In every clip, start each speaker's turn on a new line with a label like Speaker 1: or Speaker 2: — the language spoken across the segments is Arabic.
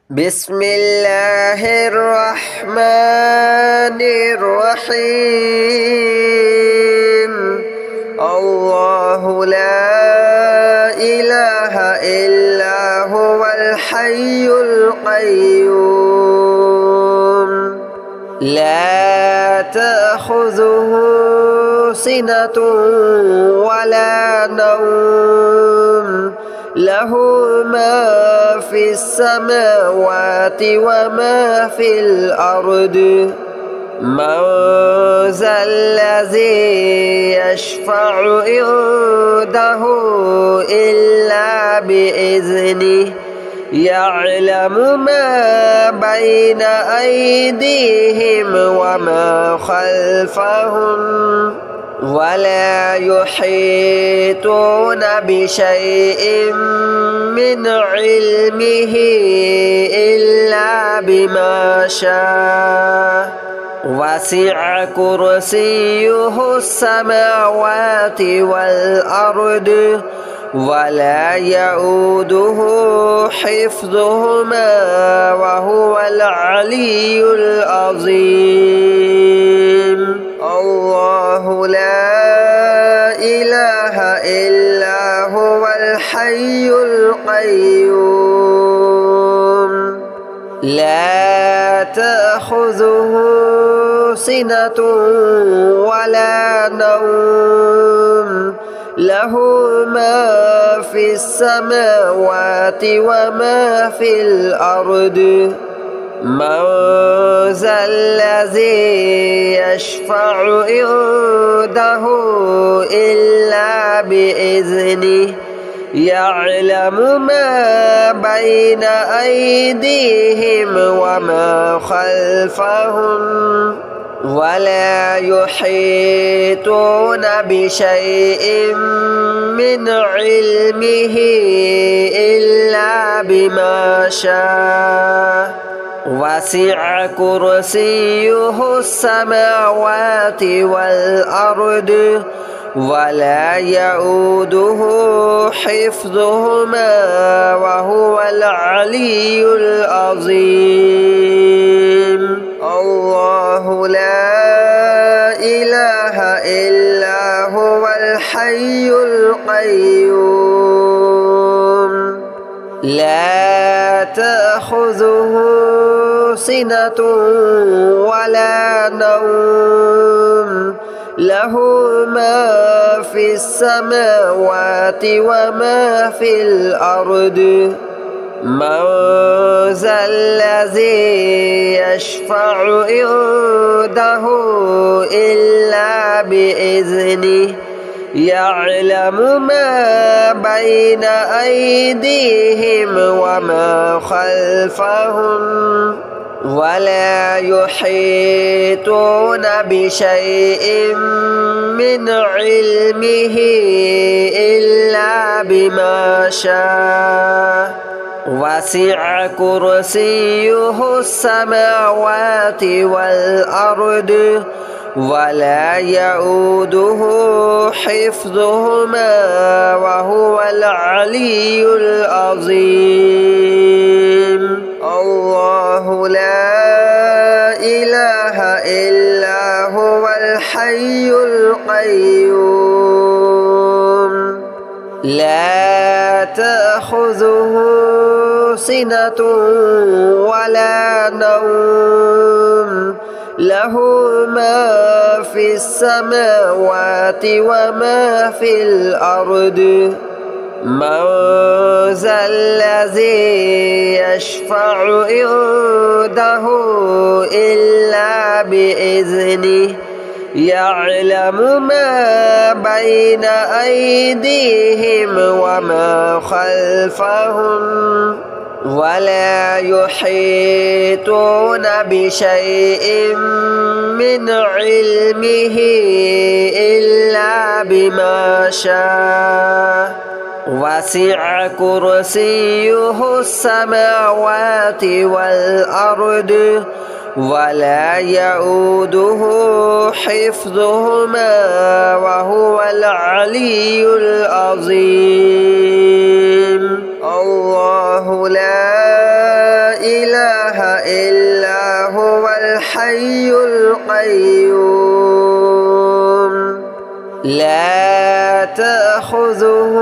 Speaker 1: بسم الله الرحمن الرحيم. الله لا إله إلا هو الحي القيوم لا تأخذه سنة ولا نوم له ما في السماوات وما في الأرض من ذا الذي يشفع عنده إلا بإذنه يعلم ما بين أيديهم وما خلفهم ولا يحيطون بشيء من علمه إلا بما شاء وسع كرسيه السماوات والأرض ولا يؤوده حفظهما وهو العلي العظيم. الله لا إله إلا هو الحي القيوم لا تأخذه سنة ولا نوم له ما في السماوات وما في الأرض من ذا الذي يشفع عنده إلا بإذنه يعلم ما بين أيديهم وما خلفهم ولا يحيطون بشيء من علمه إلا بما شاء وسع كرسيه السماوات والأرض ولا يؤوده حفظهما وهو العلي العظيم. الله لا إله إلا هو الحي القيوم لا تأخذه سنة ولا نوم له ما في السماوات وما في الأرض من ذا الذي يشفع عنده إلا بإذنه يعلم ما بين أيديهم وما خلفهم ولا يحيطون بشيء من علمه إلا بما شاء وسع كرسيه السماوات والأرض ولا يؤوده حفظهما وهو العلي العظيم. الله لا إله إلا هو الحي القيوم لا تأخذه سنة ولا نوم له ما في السماوات وما في الأرض من ذا الذي يشفع عنده إلا بإذنه يعلم ما بين أيديهم وما خلفهم ولا يحيطون بشيء من علمه إلا بما شاء وسع كرسيه السماوات والأرض ولا يؤوده حفظهما وهو العلي العظيم. الله لا إله الحي القيوم لا تأخذه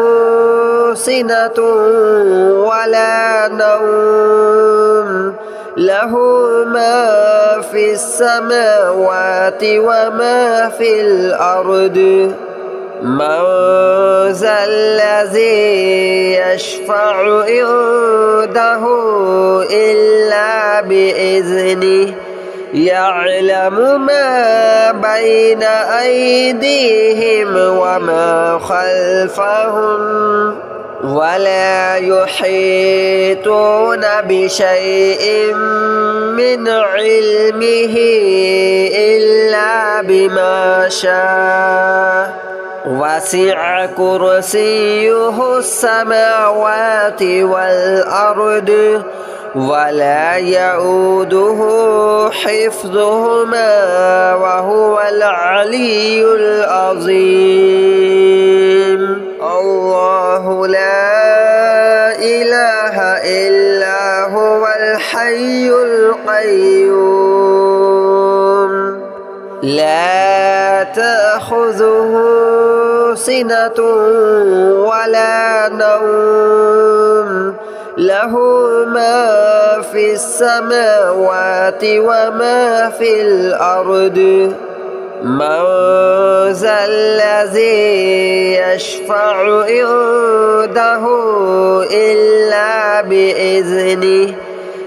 Speaker 1: سنة ولا نوم له ما في السماوات وما في الأرض من ذا الذي يشفع عنده إلا بإذنه يعلم ما بين أيديهم وما خلفهم ولا يحيطون بشيء من علمه إلا بما شاء وسع كرسيه السماوات والأرض ولا يؤوده حفظهما وهو العلي العظيم الله لا إله إلا هو الحي القيوم لا تأخذه سنة ولا نوم له ما في السماوات وما في الأرض من ذا الذي يشفع عنده إلا بإذنه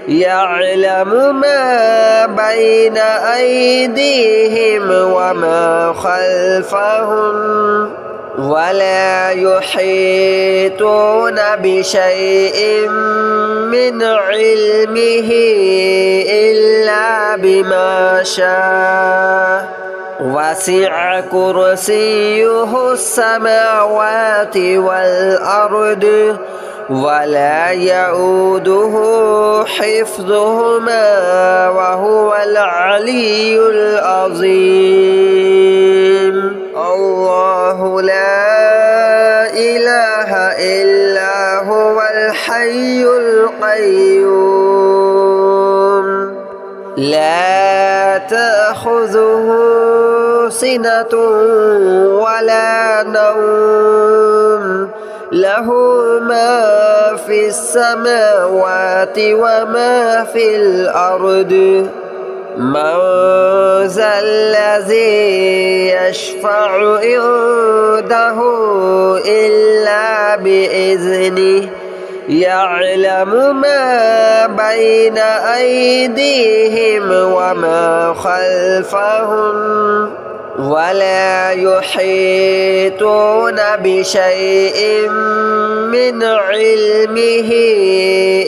Speaker 1: يعلم ما بين أيديهم وما خلفهم ولا يحيطون بشيء من علمه إلا بما شاء وسع كرسيه السماوات والأرض ولا يؤوده حفظهما وهو العلي العظيم الله لا إله إلا هو الحي القيوم لا تأخذه سنة ولا نوم له ما في السماوات وما في الأرض من ذا الذي يشفع عنده إلا بإذنه يعلم ما بين أيديهم وما خلفهم ولا يحيطون بشيء من علمه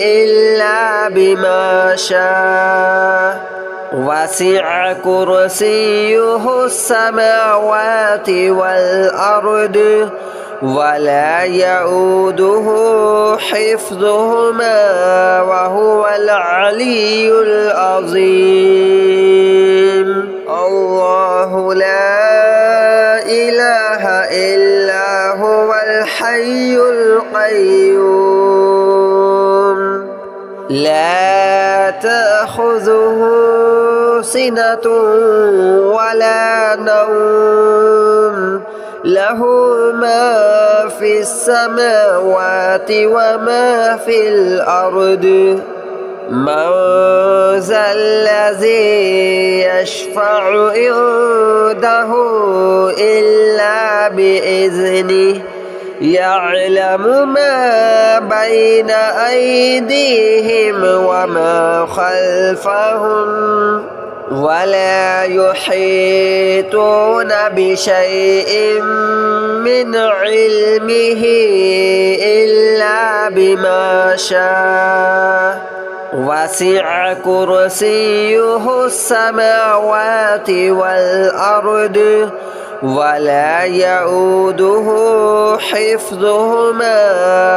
Speaker 1: إلا بما شاء وسع كرسيه السماوات والأرض ولا يؤوده حفظهما وهو العلي العظيم الله لا إله إلا هو الحي القيوم لا تأخذه سنة ولا نوم له ما في السماوات وما في الأرض من ذا الذي يشفع عنده إلا بإذنه يعلم ما بين أيديهم وما خلفهم ولا يحيطون بشيء من علمه إلا بما شاء وسع كرسيه السماوات والأرض ولا يؤوده حفظهما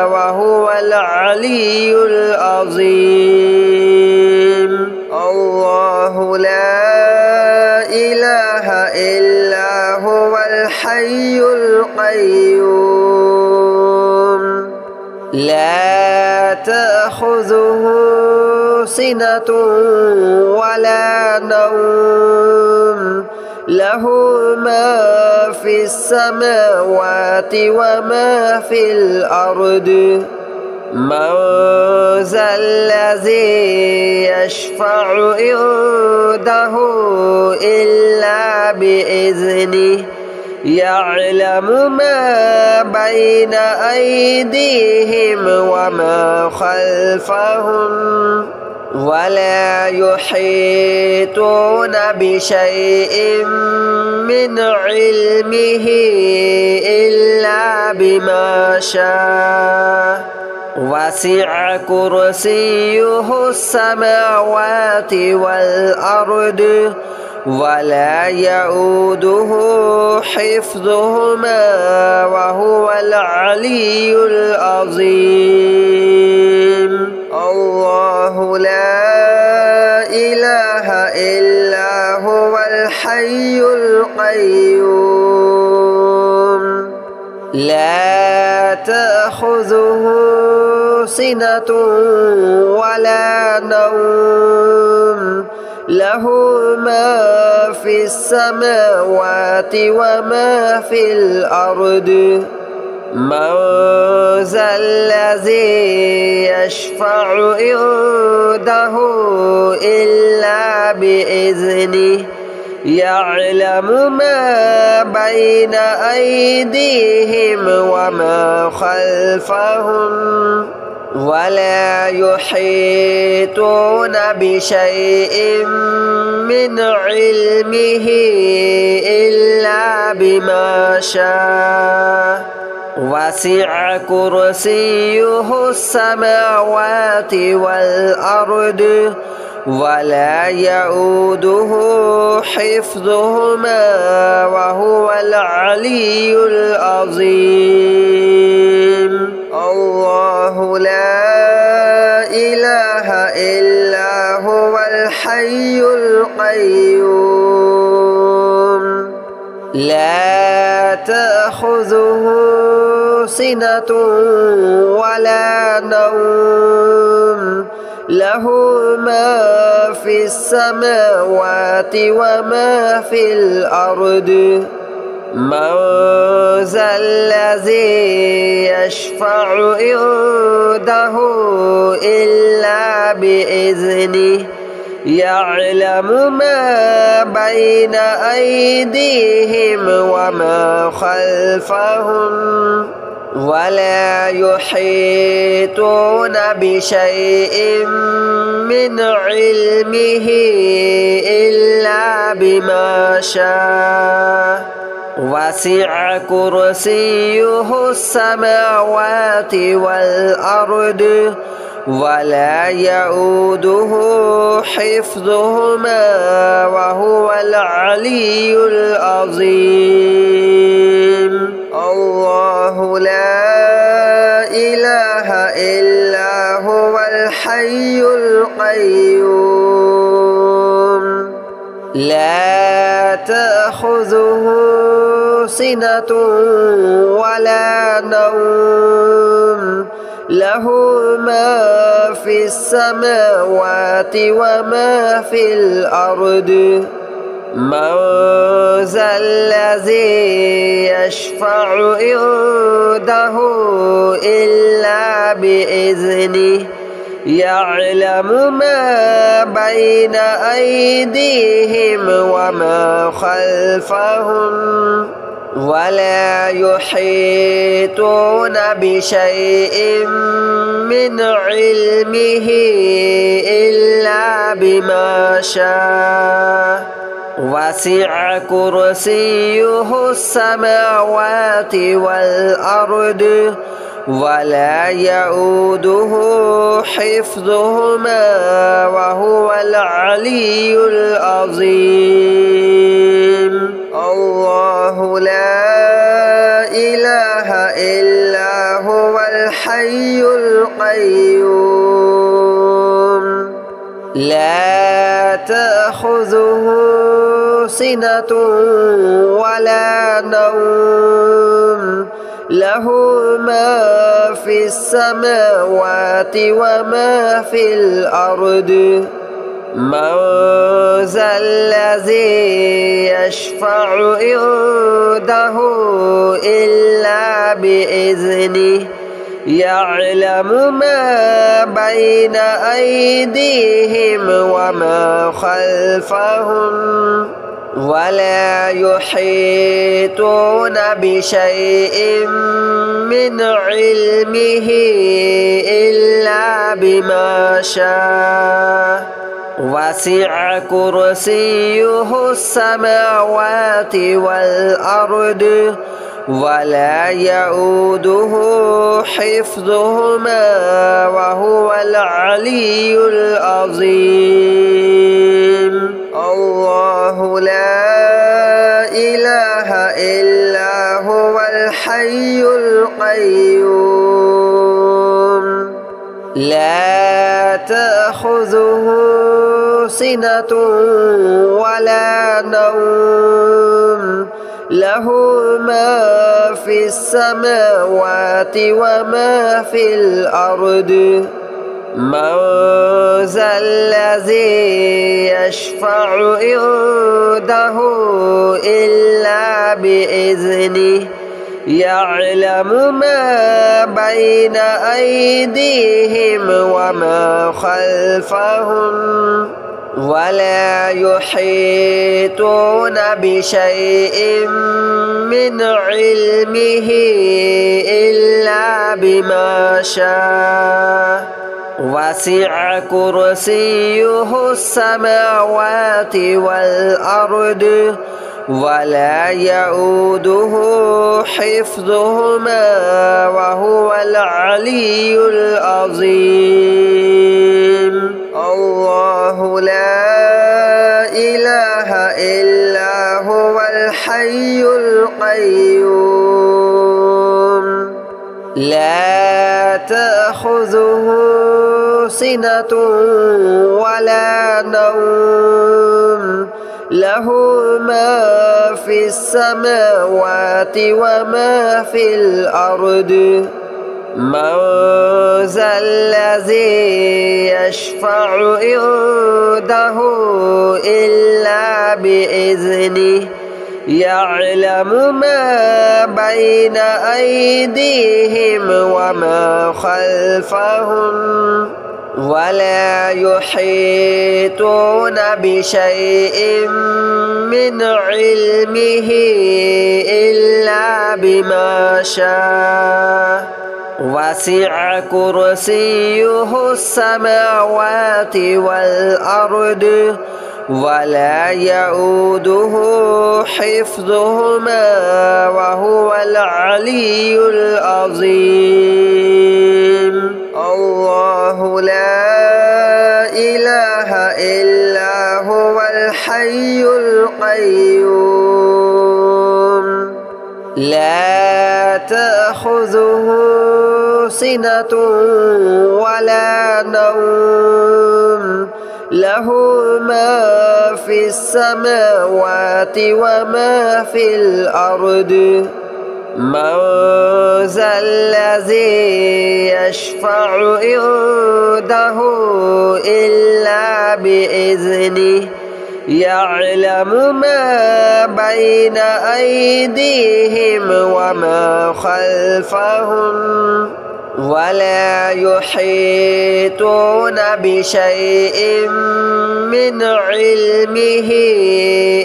Speaker 1: وهو العلي العظيم الله لا إله إلا هو الحي القيوم لا تأخذه سنة ولا نوم له ما في السماوات وما في الأرض من ذا الذي يشفع عنده إلا بإذنه يعلم ما بين أيديهم وما خلفهم ولا يحيطون بشيء من علمه إلا بما شاء وسع كرسيه السماوات والأرض ولا يؤوده حفظهما وهو العلي العظيم الله لا إله إلا هو الحي القيوم لا تأخذه سنة ولا نوم له ما في السماوات وما في الأرض من ذا الذي يشفع عنده إلا بإذنه يعلم ما بين أيديهم وما خلفهم ولا يحيطون بشيء من علمه إلا بما شاء وسع كرسيه السماوات والأرض ولا يؤوده حفظهما وهو العلي العظيم الله لا إله إلا هو الحي القيوم لا تأخذه سنة ولا نوم له ما في السماوات وما في الأرض من ذا الذي يشفع عنده إلا بإذنه يعلم ما بين أيديهم وما خلفهم ولا يحيطون بشيء من علمه إلا بما شاء وسع كرسيه السماوات والأرض ولا يؤوده حفظهما وهو العلي العظيم الله لا إله إلا هو الحي القيوم لا تأخذه سنة ولا نوم له ما في السماوات وما في الأرض من ذا الذي يشفع عنده إلا بإذنه يعلم ما بين أيديهم وما خلفهم ولا يحيطون بشيء من علمه إلا بما شاء وسع كرسيه السماوات والأرض ولا يؤوده حفظهما وهو العلي العظيم الله لا إله إلا هو الحي القيوم لا تأخذه سنة ولا نوم له ما في السماوات وما في الأرض من ذا الذي يشفع عنده إلا بإذنه يعلم ما بين أيديهم وما خلفهم ولا يحيطون بشيء من علمه إلا بما شاء وسع كرسيه السماوات والأرض ولا يؤوده حفظهما وهو العلي العظيم الله لا إله إلا هو الحي القيوم لا تأخذه سنة ولا نوم له ما في السماوات وما في الأرض من ذا الذي يشفع عنده إلا بإذنه يعلم ما بين أيديهم وما خلفهم ولا يحيطون بشيء من علمه إلا بما شاء وسع كرسيه السماوات والأرض ولا يؤوده حفظهما وهو العلي العظيم الله لا إله إلا هو الحي القيوم لا تأخذه سنة ولا نوم له ما في السماوات وما في الأرض من ذا الذي يشفع عنده إلا بإذنه يعلم ما بين أيديهم وما خلفهم ولا يحيطون بشيء من علمه إلا بما شاء وسع كرسيه السماوات والأرض ولا يؤوده حفظهما وهو العلي العظيم الله لا إله إلا هو الحي القيوم لا تأخذه سنة ولا نوم له ما في السماوات وما في الأرض من ذا الذي يشفع عنده إلا بإذنه يعلم ما بين أيديهم وما خلفهم ولا يحيطون بشيء من علمه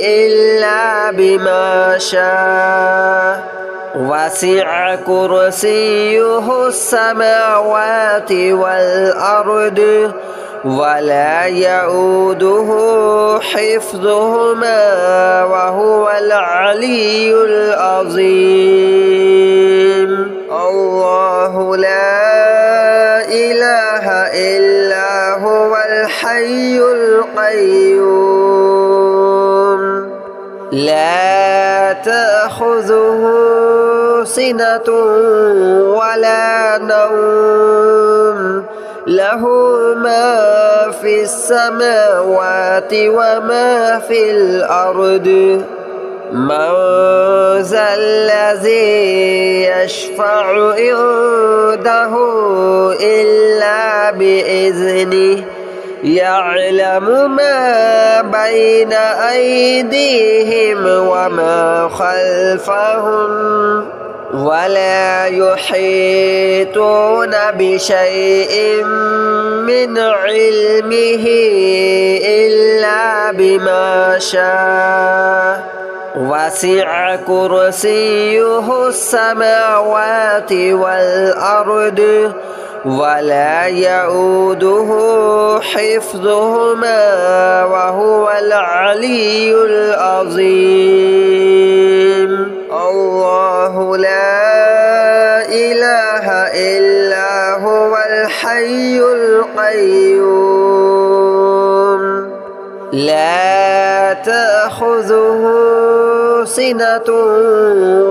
Speaker 1: إلا بما شاء وسع كرسيه السماوات والأرض ولا يؤوده حفظهما وهو العلي العظيم الله لا إله إلا هو الحي القيوم لا تأخذه سنة ولا نوم له ما في السماوات وما في الأرض من ذا الذي يشفع عنده إلا بإذنه يعلم ما بين أيديهم وما خلفهم ولا يحيطون بشيء من علمه إلا بما شاء وسع كرسيه السماوات والأرض ولا يؤوده حفظهما وهو العلي العظيم. الله لا إله إلا هو الحي القيوم لا تأخذه سنة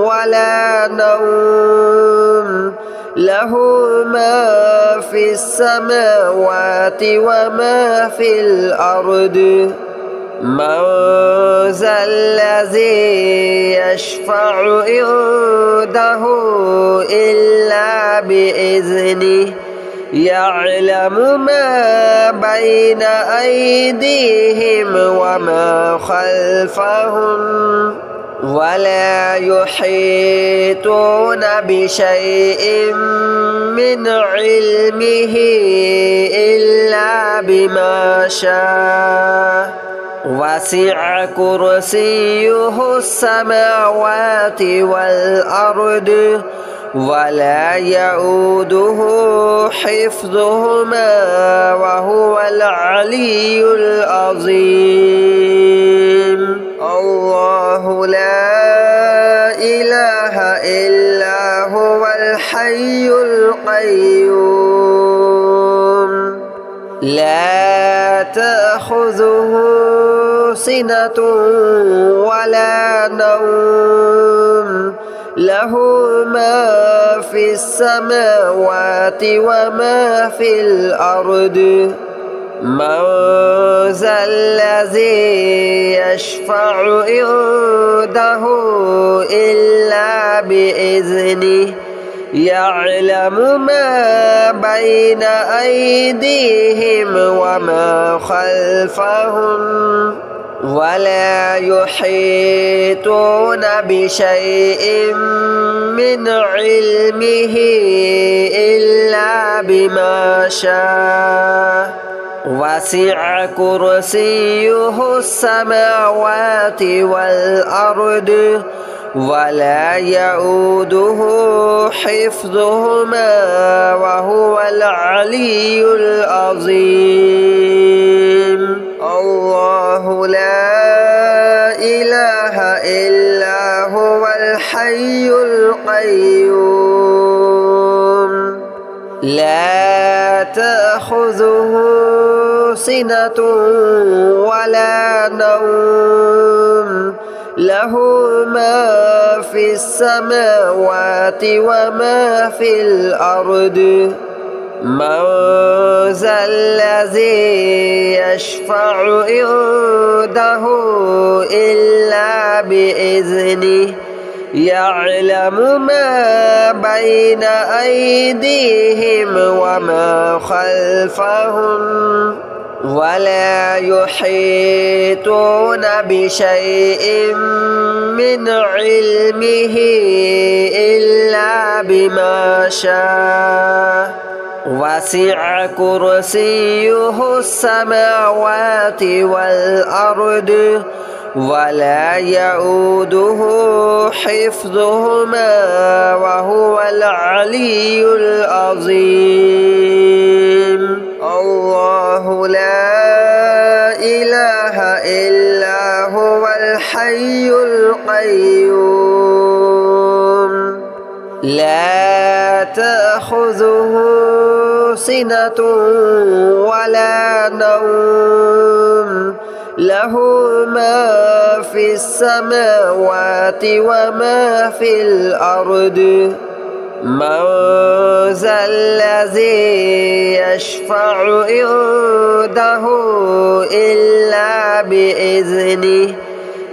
Speaker 1: ولا نوم له ما في السماوات وما في الأرض من ذا الذي يشفع عنده إلا بإذنه يعلم ما بين أيديهم وما خلفهم ولا يحيطون بشيء من علمه إلا بما شاء وسع كرسيه السماوات والأرض ولا يؤوده حفظهما وهو العلي العظيم. الله لا إله إلا هو الحي القيوم لا تأخذه سنة ولا نوم له ما في السماوات وما في الأرض من ذا الذي يشفع عنده إلا بإذنه يعلم ما بين أيديهم وما خلفهم ولا يحيطون بشيء من علمه إلا بما شاء وسع كرسيه السماوات والأرض ولا يؤوده حفظهما وهو العلي العظيم. الله لا إله إلا هو الحي القيوم لا تأخذه سنة ولا نوم له ما في السماوات وما في الأرض من ذا الذي يشفع عنده إلا بإذنه يعلم ما بين أيديهم وما خلفهم ولا يحيطون بشيء من علمه إلا بما شاء وسع كرسيه السماوات والأرض ولا يؤوده حفظهما وهو العلي العظيم. الله لا إله إلا هو الحي القيوم لا تأخذه سنة ولا نوم له ما في السماوات وما في الأرض من ذا الذي يشفع عنده إلا بإذنه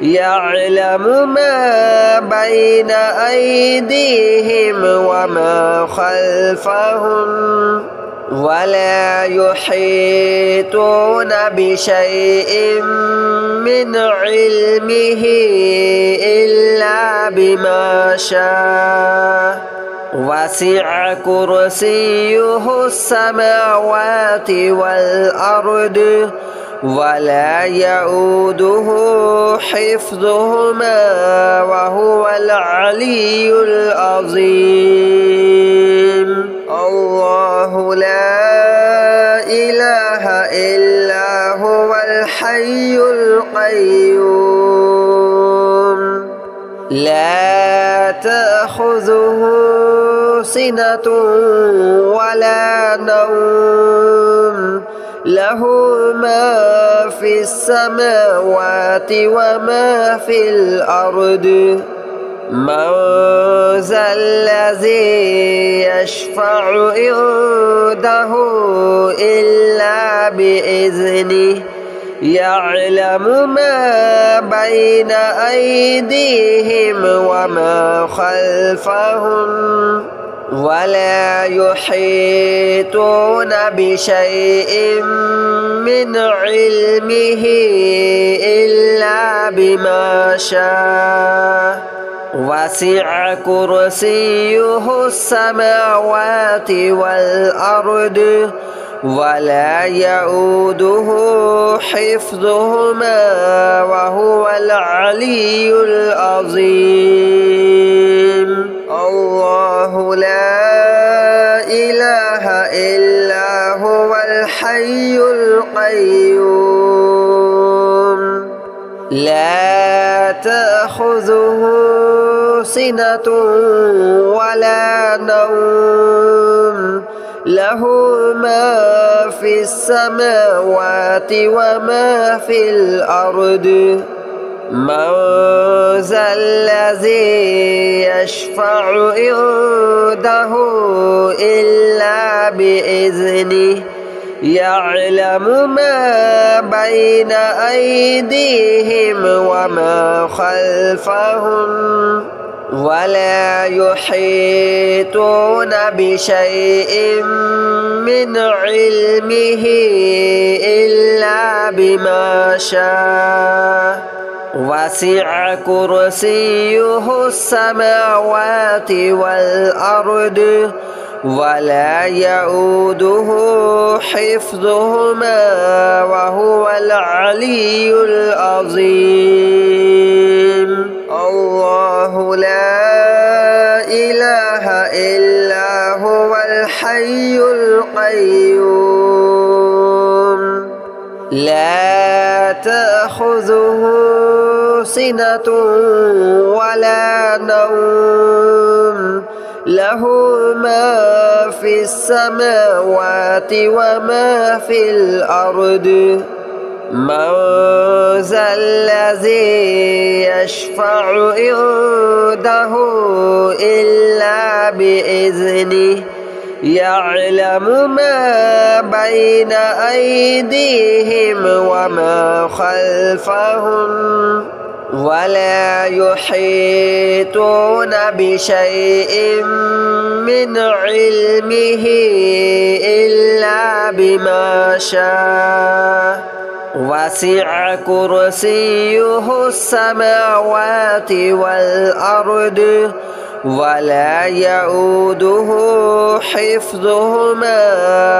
Speaker 1: يعلم ما بين أيديهم وما خلفهم ولا يحيطون بشيء من علمه إلا بما شاء وسع كرسيه السماوات والأرض ولا يؤوده حفظهما وهو العلي العظيم الله لا إله إلا هو الحي القيوم لا تأخذه سنة ولا نوم له ما في السماوات وما في الأرض من ذا الذي يشفع عنده إلا بإذنه يعلم ما بين أيديهم وما خلفهم ولا يحيطون بشيء من علمه إلا بما شاء وسع كرسيه السماوات والأرض ولا يؤوده حفظهما وهو العلي العظيم الله لا إله إلا هو الحي القيوم لا تأخذه سنة ولا نوم له ما في السماوات وما في الأرض من ذا الذي يشفع عنده إلا بإذنه يعلم ما بين أيديهم وما خلفهم ولا يحيطون بشيء من علمه إلا بما شاء وسع كرسيه السماوات والأرض ولا يؤوده حفظهما وهو العلي العظيم الله لا إله إلا هو الحي القيوم لا تأخذه سنة ولا نوم له ما في السماوات وما في الأرض من ذا الذي يشفع عنده إلا بإذنه يعلم ما بين أيديهم وما خلفهم ولا يحيطون بشيء من علمه إلا بما شاء وسع كرسيه السماوات والأرض ولا يؤوده حفظهما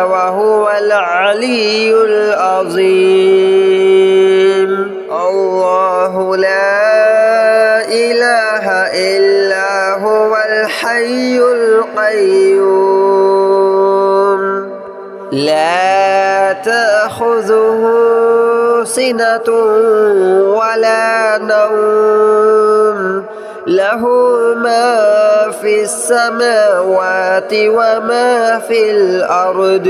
Speaker 1: وهو العلي العظيم الله لا إله إلا هو الحي القيوم لا تأخذه سنة ولا نوم له ما في السماوات وما في الأرض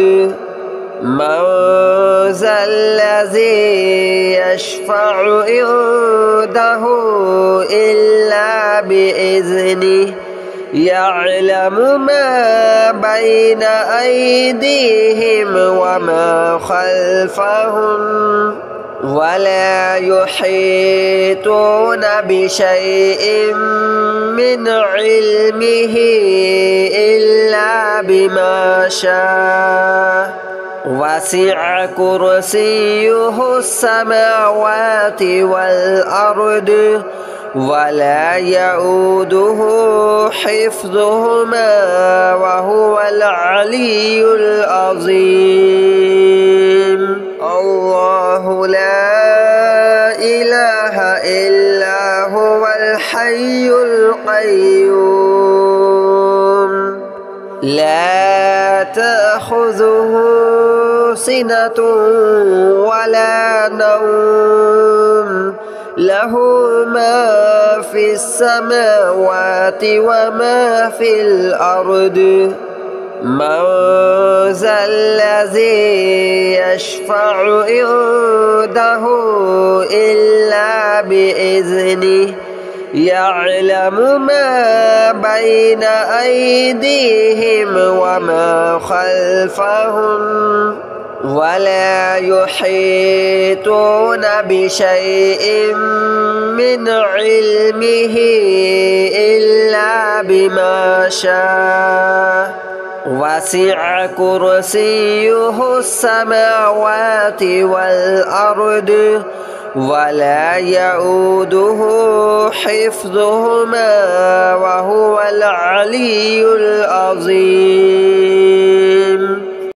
Speaker 1: من ذا الذي يشفع عنده إلا بإذنه يعلم ما بين أيديهم وما خلفهم ولا يحيطون بشيء من علمه إلا بما شاء وسع كرسيه السماوات والأرض ولا يؤوده حفظهما وهو العلي العظيم الله لا إله إلا هو الحي القيوم لا تأخذه سنة ولا نوم له ما في السماوات وما في الأرض من ذا الذي يشفع عنده إلا بإذنه يعلم ما بين أيديهم وما خلفهم ولا يحيطون بشيء من علمه إلا بما شاء وسع كرسيه السماوات والأرض ولا يؤوده حفظهما وهو العلي العظيم